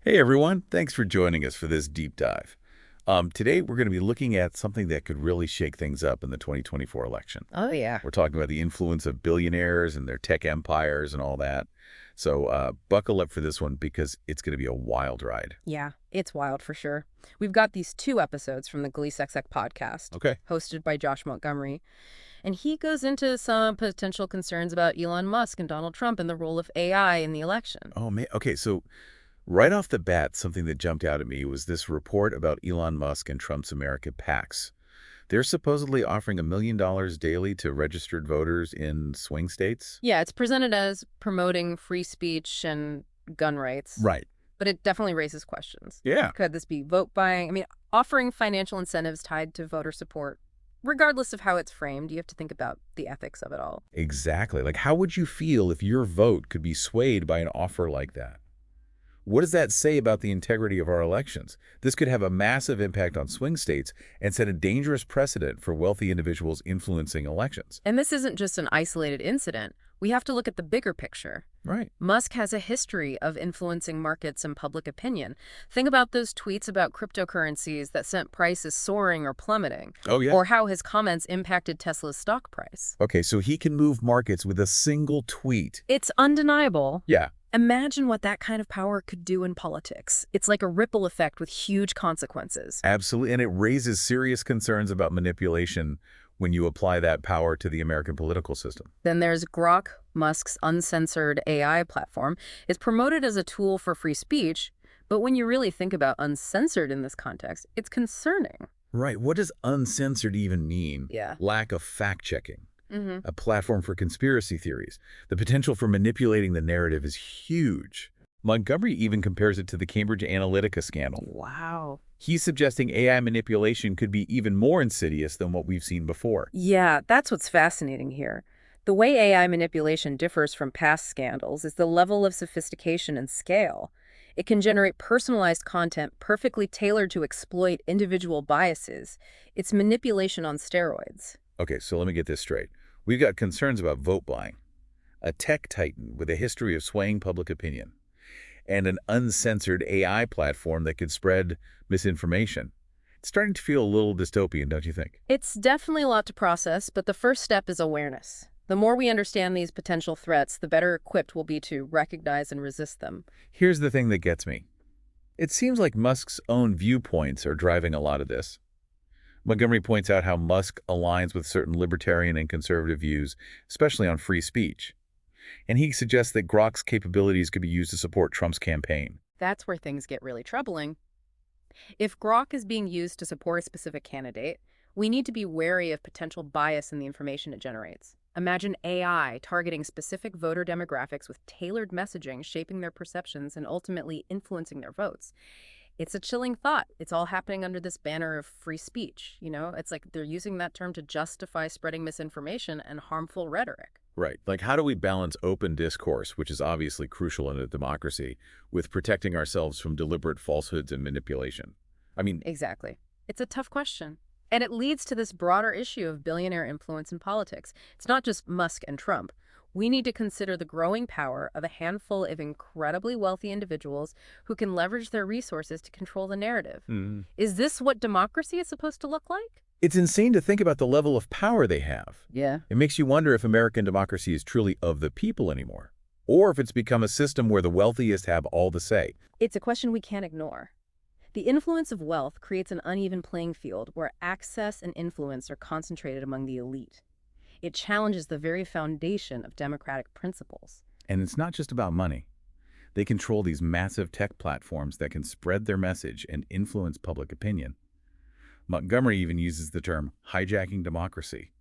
Hey everyone, thanks for joining us for this deep dive. Today we're going to be looking at something that could really shake things up in the 2024 election. Oh, yeah. We're talking about the influence of billionaires and their tech empires and all that. So buckle up for this one because it's going to be a wild ride. Yeah, it's wild for sure. We've got these two episodes from the Glee podcast, Okay. hosted by Josh Montgomery, and he goes into some potential concerns about Elon Musk and Donald Trump and the role of AI in the election. Oh man. Okay, so right off the bat, something that jumped out at me was this report about Elon Musk and Trump's America PACs. They're supposedly offering $1 million daily to registered voters in swing states. Yeah, it's presented as promoting free speech and gun rights, Right. but it definitely raises questions. Yeah. Could this be vote buying? I mean, offering financial incentives tied to voter support. Regardless of how it's framed, you have to think about the ethics of it all. Exactly. Like, how would you feel if your vote could be swayed by an offer like that? What does that say about the integrity of our elections? This could have a massive impact on swing states and set a dangerous precedent for wealthy individuals influencing elections. And this isn't just an isolated incident. We have to look at the bigger picture. Right. Musk has a history of influencing markets and public opinion. Think about those tweets about cryptocurrencies that sent prices soaring or plummeting, Oh, yeah. or how his comments impacted Tesla's stock price. Okay, so he can move markets with a single tweet. It's undeniable. Yeah. Imagine what that kind of power could do in politics. It's like a ripple effect with huge consequences. Absolutely. And it raises serious concerns about manipulation when you apply that power to the American political system. Then there's Grok, Musk's uncensored AI platform. It's promoted as a tool for free speech, but when you really think about uncensored in this context, it's concerning. Right. What does uncensored even mean? Yeah. Lack of fact-checking. Mm-hmm. A platform for conspiracy theories. The potential for manipulating the narrative is huge. Montgomery even compares it to the Cambridge Analytica scandal. Wow. He's suggesting AI manipulation could be even more insidious than what we've seen before. Yeah, that's what's fascinating here. The way AI manipulation differs from past scandals is the level of sophistication and scale. It can generate personalized content perfectly tailored to exploit individual biases. It's manipulation on steroids. Okay, so let me get this straight. We've got concerns about vote buying, a tech titan with a history of swaying public opinion, and an uncensored AI platform that could spread misinformation. It's starting to feel a little dystopian, don't you think? It's definitely a lot to process, but the first step is awareness. The more we understand these potential threats, the better equipped we'll be to recognize and resist them. Here's the thing that gets me. It seems like Musk's own viewpoints are driving a lot of this. Montgomery points out how Musk aligns with certain libertarian and conservative views, especially on free speech. And he suggests that Grok's capabilities could be used to support Trump's campaign. That's where things get really troubling. If Grok is being used to support a specific candidate, we need to be wary of potential bias in the information it generates. Imagine AI targeting specific voter demographics with tailored messaging, shaping their perceptions and ultimately influencing their votes. It's a chilling thought. It's all happening under this banner of free speech. It's like they're using that term to justify spreading misinformation and harmful rhetoric. Right. Like, how do we balance open discourse, which is obviously crucial in a democracy, with protecting ourselves from deliberate falsehoods and manipulation? I mean, Exactly. It's a tough question. And it leads to this broader issue of billionaire influence in politics. It's not just Musk and Trump. We need to consider the growing power of a handful of incredibly wealthy individuals who can leverage their resources to control the narrative. Is this what democracy is supposed to look like? it's insane to think about the level of power they have. Yeah. It makes you wonder if American democracy is truly of the people anymore, or if it's become a system where the wealthiest have all the say. It's a question we can't ignore. The influence of wealth creates an uneven playing field where access and influence are concentrated among the elite. It challenges the very foundation of democratic principles. And it's not just about money. They control these massive tech platforms that can spread their message and influence public opinion. Montgomery even uses the term hijacking democracy.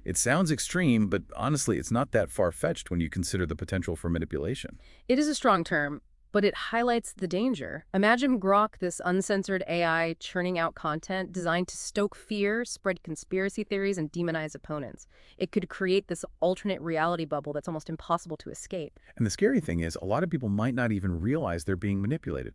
It sounds extreme, but honestly, it's not that far-fetched when you consider the potential for manipulation. It is a strong term, but it highlights the danger. Imagine Grok, this uncensored AI churning out content designed to stoke fear, spread conspiracy theories, and demonize opponents. It could create this alternate reality bubble that's almost impossible to escape. And the scary thing is, a lot of people might not even realize they're being manipulated.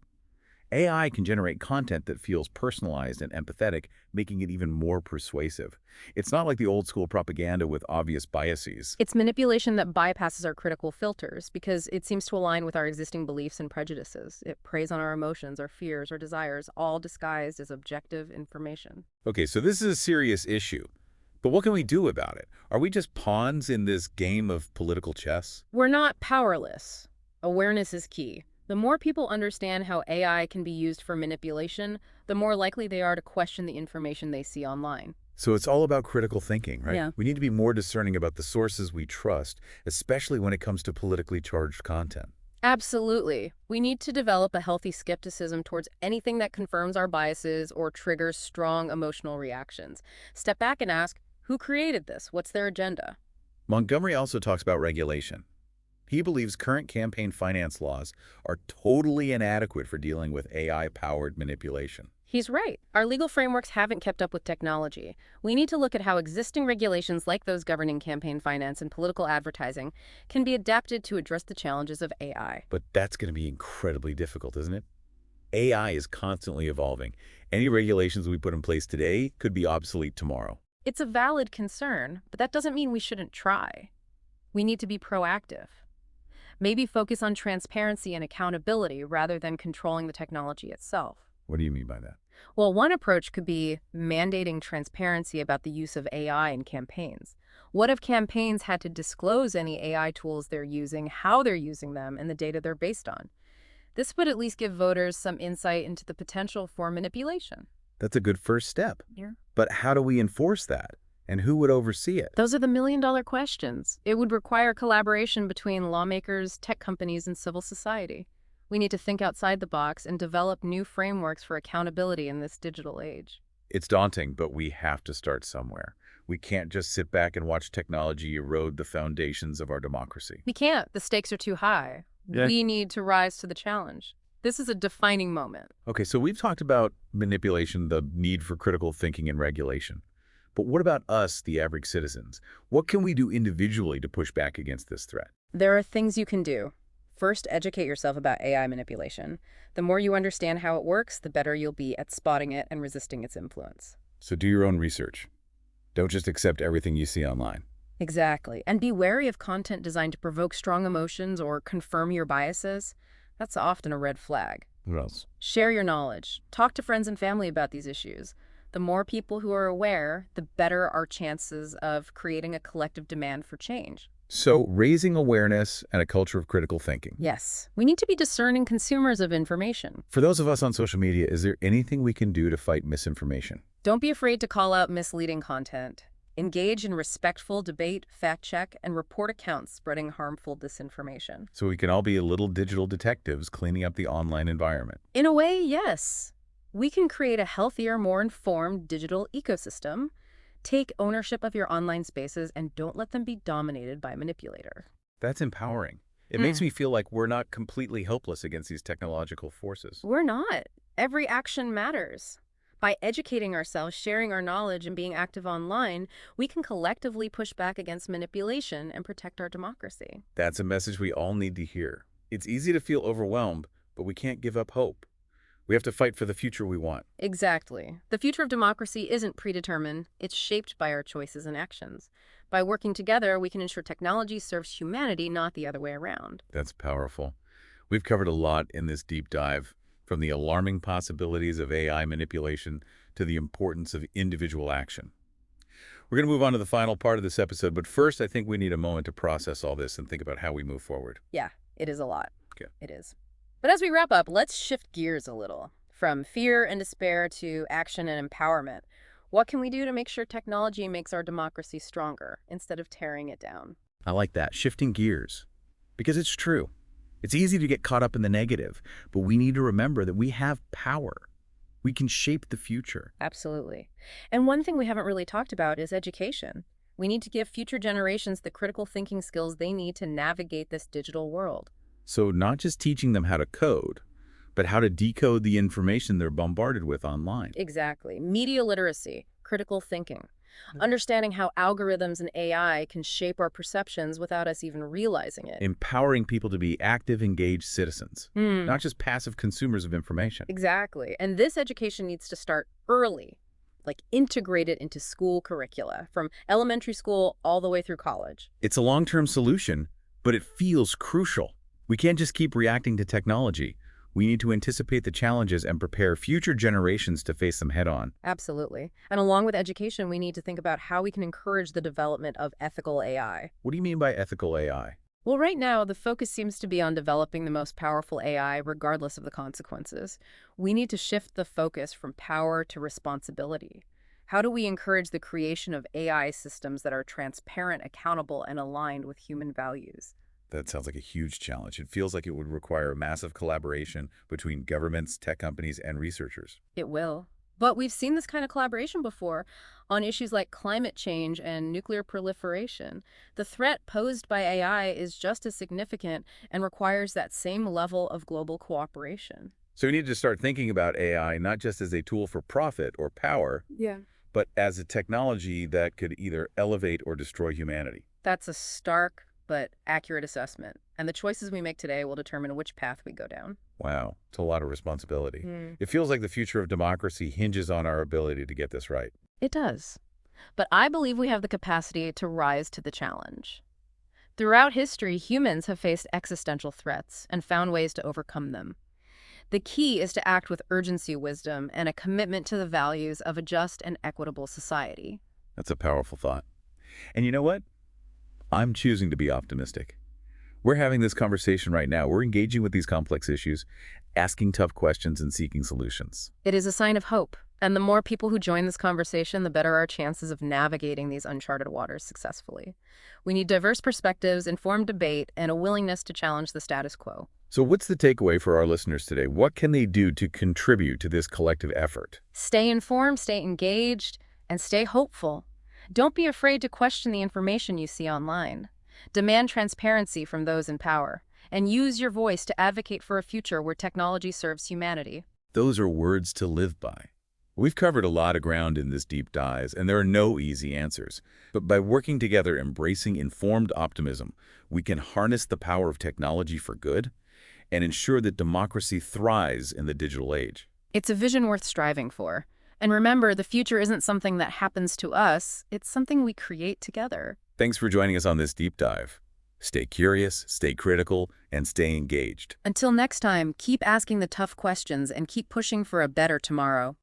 AI can generate content that feels personalized and empathetic, making it even more persuasive. It's not like the old-school propaganda with obvious biases. It's manipulation that bypasses our critical filters because it seems to align with our existing beliefs and prejudices. It preys on our emotions, our fears, our desires, all disguised as objective information. Okay, so this is a serious issue. But what can we do about it? Are we just pawns in this game of political chess? We're not powerless. Awareness is key. The more people understand how AI can be used for manipulation, the more likely they are to question the information they see online. So it's all about critical thinking, right? Yeah. We need to be more discerning about the sources we trust, especially when it comes to politically charged content. Absolutely. We need to develop a healthy skepticism towards anything that confirms our biases or triggers strong emotional reactions. Step back and ask, who created this? What's their agenda? Montgomery also talks about regulation. He believes current campaign finance laws are totally inadequate for dealing with AI-powered manipulation. He's right. Our legal frameworks haven't kept up with technology. We need to look at how existing regulations like those governing campaign finance and political advertising can be adapted to address the challenges of AI. But that's going to be incredibly difficult, isn't it? AI is constantly evolving. Any regulations we put in place today could be obsolete tomorrow. It's a valid concern, but that doesn't mean we shouldn't try. We need to be proactive. Maybe focus on transparency and accountability rather than controlling the technology itself. What do you mean by that? Well, one approach could be mandating transparency about the use of AI in campaigns. What if campaigns had to disclose any AI tools they're using, how they're using them, and the data they're based on? This would at least give voters some insight into the potential for manipulation. That's a good first step. Yeah. But how do we enforce that? And who would oversee it? Those are the million-dollar questions. It would require collaboration between lawmakers, tech companies, and civil society. We need to think outside the box and develop new frameworks for accountability in this digital age. It's daunting, but we have to start somewhere. We can't just sit back and watch technology erode the foundations of our democracy. We can't. The stakes are too high. Yeah. We need to rise to the challenge. This is a defining moment. Okay, so we've talked about manipulation, the need for critical thinking and regulation. But what about us, the average citizens? What can we do individually to push back against this threat? There are things you can do. First, educate yourself about AI manipulation. The more you understand how it works, the better you'll be at spotting it and resisting its influence. So do your own research. Don't just accept everything you see online. Exactly. And be wary of content designed to provoke strong emotions or confirm your biases. That's often a red flag. What else? Share your knowledge. Talk to friends and family about these issues. The more people who are aware, the better our chances of creating a collective demand for change. So raising awareness and a culture of critical thinking. Yes, we need to be discerning consumers of information. For those of us on social media, is there anything we can do to fight misinformation? Don't be afraid to call out misleading content. Engage in respectful debate, fact-check, and report accounts spreading harmful disinformation. So we can all be little digital detectives cleaning up the online environment. In a way, yes. We can create a healthier, more informed digital ecosystem. Take ownership of your online spaces and don't let them be dominated by a manipulator. That's empowering. It makes me feel like we're not completely helpless against these technological forces. We're not. Every action matters. By educating ourselves, sharing our knowledge, and being active online, we can collectively push back against manipulation and protect our democracy. That's a message we all need to hear. It's easy to feel overwhelmed, but we can't give up hope. We have to fight for the future we want. Exactly. The future of democracy isn't predetermined. It's shaped by our choices and actions. By working together, we can ensure technology serves humanity, not the other way around. That's powerful. We've covered a lot in this deep dive, from the alarming possibilities of AI manipulation to the importance of individual action. We're going to move on to the final part of this episode, but first I think we need a moment to process all this and think about how we move forward. Yeah, it is a lot. Okay. It is. But as we wrap up, let's shift gears a little. From fear and despair to action and empowerment. What can we do to make sure technology makes our democracy stronger instead of tearing it down? I like that, shifting gears, because it's true. It's easy to get caught up in the negative, but we need to remember that we have power. We can shape the future. Absolutely. And one thing we haven't really talked about is education. We need to give future generations the critical thinking skills they need to navigate this digital world. So not just teaching them how to code, but how to decode the information they're bombarded with online. Exactly. Media literacy, critical thinking. understanding how algorithms and AI can shape our perceptions without us even realizing it. Empowering people to be active, engaged citizens, Hmm, not just passive consumers of information. exactly. And this education needs to start early, like integrated into school curricula, from elementary school all the way through college. It's a long-term solution, but it feels crucial. We can't just keep reacting to technology. We need to anticipate the challenges and prepare future generations to face them head-on. Absolutely. And along with education, we need to think about how we can encourage the development of ethical AI. What do you mean by ethical AI? Well, right now, the focus seems to be on developing the most powerful AI regardless of the consequences. We need to shift the focus from power to responsibility. How do we encourage the creation of AI systems that are transparent, accountable, and aligned with human values? That sounds like a huge challenge. It feels like it would require a massive collaboration between governments, tech companies, and researchers. It will. But we've seen this kind of collaboration before on issues like climate change and nuclear proliferation. The threat posed by AI is just as significant and requires that same level of global cooperation. So we need to start thinking about AI not just as a tool for profit or power, Yeah. but as a technology that could either elevate or destroy humanity. That's a stark but accurate assessment. And the choices we make today will determine which path we go down. Wow, it's a lot of responsibility. Hmm. It feels like the future of democracy hinges on our ability to get this right. It does. But I believe we have the capacity to rise to the challenge. Throughout history, humans have faced existential threats and found ways to overcome them. The key is to act with urgency, wisdom, and a commitment to the values of a just and equitable society. That's a powerful thought. And you know what? I'm choosing to be optimistic. We're having this conversation right now. We're engaging with these complex issues, asking tough questions and seeking solutions. It is a sign of hope, and the more people who join this conversation, the better our chances of navigating these uncharted waters successfully. We need diverse perspectives, informed debate, and a willingness to challenge the status quo. So what's the takeaway for our listeners today? What can they do to contribute to this collective effort? Stay informed, stay engaged, and stay hopeful. Don't be afraid to question the information you see online. Demand transparency from those in power, and use your voice to advocate for a future where technology serves humanity. Those are words to live by. We've covered a lot of ground in this deep dive, and there are no easy answers. But by working together, embracing informed optimism, we can harness the power of technology for good and ensure that democracy thrives in the digital age. It's a vision worth striving for. And remember, the future isn't something that happens to us, it's something we create together. Thanks for joining us on this deep dive. Stay curious, stay critical, and stay engaged. Until next time, keep asking the tough questions and keep pushing for a better tomorrow.